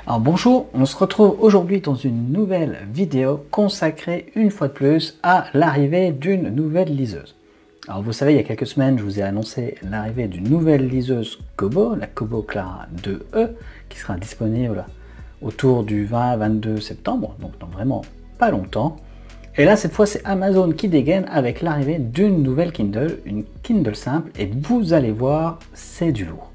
Alors bonjour, on se retrouve aujourd'hui dans une nouvelle vidéo consacrée une fois de plus à l'arrivée d'une nouvelle liseuse. Alors vous savez, il y a quelques semaines, je vous ai annoncé l'arrivée d'une nouvelle liseuse Kobo, la Kobo Clara 2E, qui sera disponible autour du 20-22 septembre, donc dans vraiment pas longtemps. Et là, cette fois, c'est Amazon qui dégaine avec l'arrivée d'une nouvelle Kindle, une Kindle simple, et vous allez voir, c'est du lourd.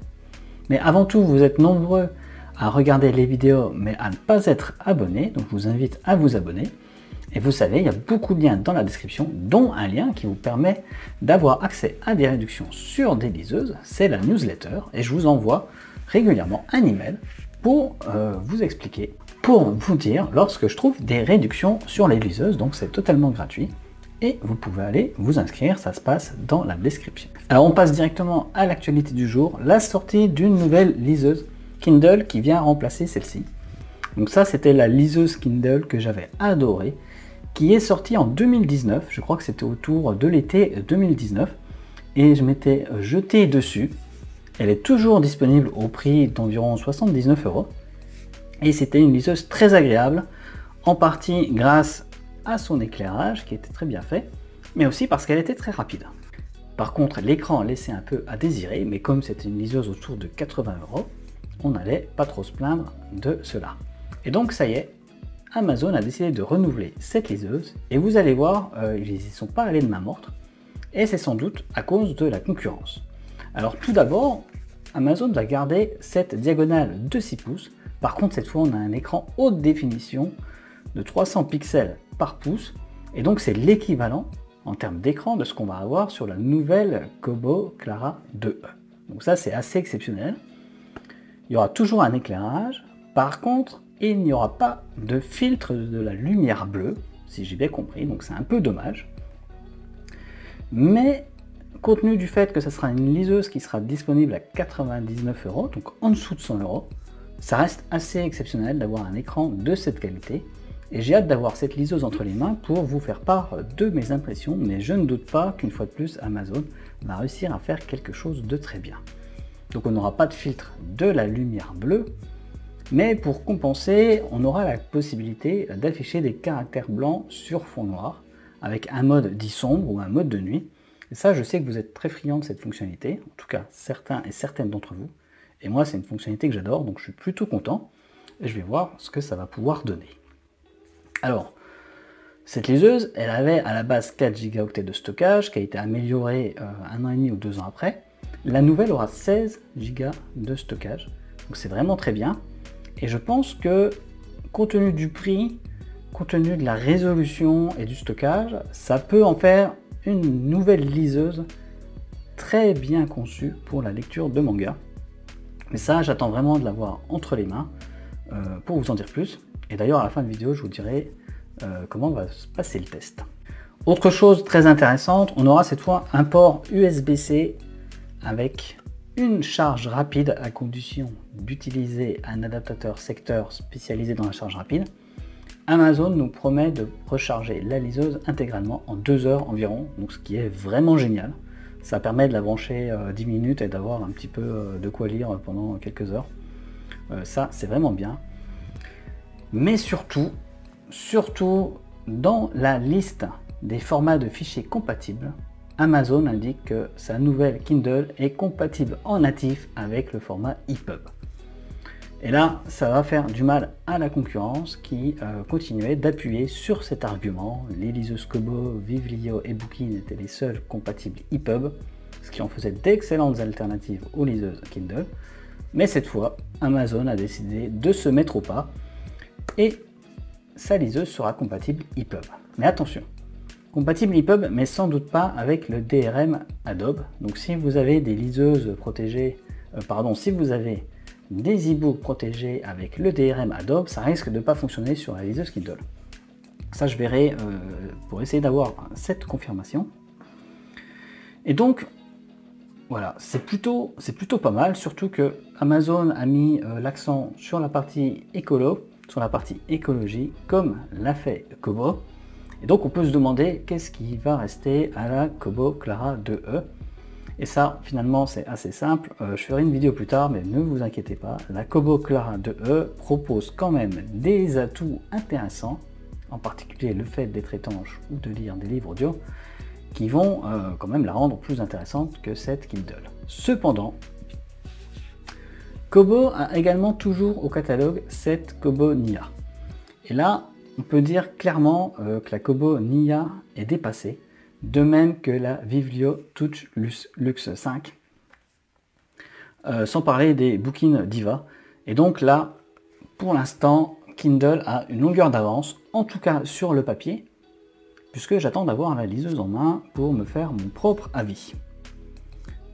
Mais avant tout, vous êtes nombreux à regarder les vidéos mais à ne pas être abonné, donc je vous invite à vous abonner. Et vous savez, il y a beaucoup de liens dans la description, dont un lien qui vous permet d'avoir accès à des réductions sur des liseuses, c'est la newsletter, et je vous envoie régulièrement un email pour vous expliquer, pour vous dire lorsque je trouve des réductions sur les liseuses, donc c'est totalement gratuit. Et vous pouvez aller vous inscrire, ça se passe dans la description. Alors on passe directement à l'actualité du jour, la sortie d'une nouvelle liseuse Kindle qui vient remplacer celle-ci. Donc ça, c'était la liseuse Kindle que j'avais adorée, qui est sortie en 2019, je crois que c'était autour de l'été 2019, et je m'étais jeté dessus. Elle est toujours disponible au prix d'environ 79 €, et c'était une liseuse très agréable, en partie grâce à son éclairage qui était très bien fait, mais aussi parce qu'elle était très rapide. Par contre, l'écran laissait un peu à désirer, mais comme c'était une liseuse autour de 80 €, on n'allait pas trop se plaindre de cela. Et donc ça y est, Amazon a décidé de renouveler cette liseuse, et vous allez voir, ils n'y sont pas allés de main morte, et c'est sans doute à cause de la concurrence. Alors tout d'abord, Amazon va garder cette diagonale de 6 pouces, par contre cette fois on a un écran haute définition de 300 pixels par pouce, et donc c'est l'équivalent en termes d'écran de ce qu'on va avoir sur la nouvelle Kobo Clara 2E. Donc ça c'est assez exceptionnel. Il y aura toujours un éclairage, par contre il n'y aura pas de filtre de la lumière bleue, si j'ai bien compris, donc c'est un peu dommage. Mais compte tenu du fait que ce sera une liseuse qui sera disponible à 99 €, donc en dessous de 100 €, ça reste assez exceptionnel d'avoir un écran de cette qualité. Et j'ai hâte d'avoir cette liseuse entre les mains pour vous faire part de mes impressions, mais je ne doute pas qu'une fois de plus Amazon va réussir à faire quelque chose de très bien. Donc on n'aura pas de filtre de la lumière bleue, mais pour compenser, on aura la possibilité d'afficher des caractères blancs sur fond noir, avec un mode dit sombre ou un mode de nuit. Et ça, je sais que vous êtes très friands de cette fonctionnalité, en tout cas certains et certaines d'entre vous. Et moi, c'est une fonctionnalité que j'adore, donc je suis plutôt content, et je vais voir ce que ça va pouvoir donner. Alors, cette liseuse, elle avait à la base 4 Go de stockage, qui a été amélioré 1 an et demi ou 2 ans après. La nouvelle aura 16 Go de stockage, donc c'est vraiment très bien. Et je pense que, compte tenu du prix, compte tenu de la résolution et du stockage, ça peut en faire une nouvelle liseuse très bien conçue pour la lecture de manga. Mais ça, j'attends vraiment de l'avoir entre les mains pour vous en dire plus. Et d'ailleurs, à la fin de la vidéo, je vous dirai comment va se passer le test. Autre chose très intéressante, on aura cette fois un port USB-C avec une charge rapide à condition d'utiliser un adaptateur secteur spécialisé dans la charge rapide. Amazon nous promet de recharger la liseuse intégralement en 2 heures environ, donc ce qui est vraiment génial. Ça permet de la brancher 10 minutes et d'avoir un petit peu de quoi lire pendant quelques heures. Ça, c'est vraiment bien. Mais surtout, dans la liste des formats de fichiers compatibles, Amazon indique que sa nouvelle Kindle est compatible en natif avec le format EPUB. Et là, ça va faire du mal à la concurrence qui continuait d'appuyer sur cet argument. Les liseuses Kobo, Vivlio et Bookin étaient les seules compatibles EPUB, ce qui en faisait d'excellentes alternatives aux liseuses Kindle. Mais cette fois, Amazon a décidé de se mettre au pas et sa liseuse sera compatible EPUB. Mais attention, compatible EPUB, mais sans doute pas avec le DRM Adobe. Donc si vous avez des liseuses protégées, si vous avez des e-books protégés avec le DRM Adobe, ça risque de ne pas fonctionner sur la liseuse Kindle. Ça, je verrai pour essayer d'avoir cette confirmation. Et donc, voilà, c'est plutôt pas mal, surtout que Amazon a mis l'accent sur la partie écolo, sur la partie écologie, comme l'a fait Kobo. Et donc on peut se demander qu'est-ce qui va rester à la Kobo Clara 2E. Et ça, finalement, c'est assez simple. Je ferai une vidéo plus tard, mais ne vous inquiétez pas. La Kobo Clara 2E propose quand même des atouts intéressants, en particulier le fait d'être étanche ou de lire des livres audio, qui vont quand même la rendre plus intéressante que cette Kindle. Cependant, Kobo a également toujours au catalogue cette Kobo Nia. Et là, on peut dire clairement que la Kobo Nia est dépassée, de même que la Vivlio Touch Luxe 5, sans parler des Bookin Diva. Et donc là, pour l'instant, Kindle a une longueur d'avance, en tout cas sur le papier, puisque j'attends d'avoir la liseuse en main pour me faire mon propre avis.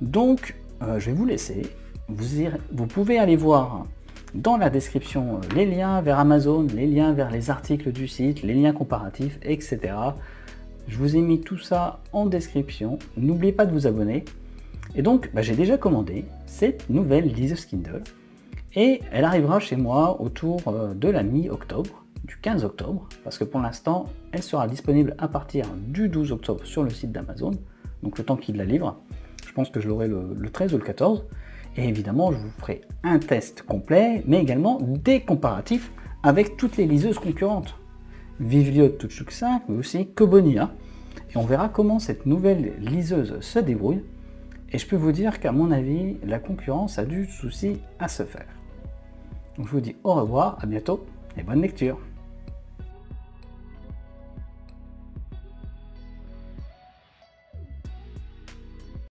Donc, je vais vous laisser. Vous pouvez aller voir dans la description les liens vers Amazon, les liens vers les articles du site, les liens comparatifs, etc. Je vous ai mis tout ça en description. N'oubliez pas de vous abonner. Et donc, j'ai déjà commandé cette nouvelle liseuse Kindle. Et elle arrivera chez moi autour de la mi-octobre, du 15 octobre. Parce que pour l'instant, elle sera disponible à partir du 12 octobre sur le site d'Amazon. Donc le temps qu'il la livre. Je pense que je l'aurai le 13 ou le 14. Et évidemment, je vous ferai un test complet, mais également des comparatifs avec toutes les liseuses concurrentes. Vivlio Touch 5, mais aussi Kobo Nia. Et on verra comment cette nouvelle liseuse se débrouille. Et je peux vous dire qu'à mon avis, la concurrence a du souci à se faire. Donc je vous dis au revoir, à bientôt et bonne lecture.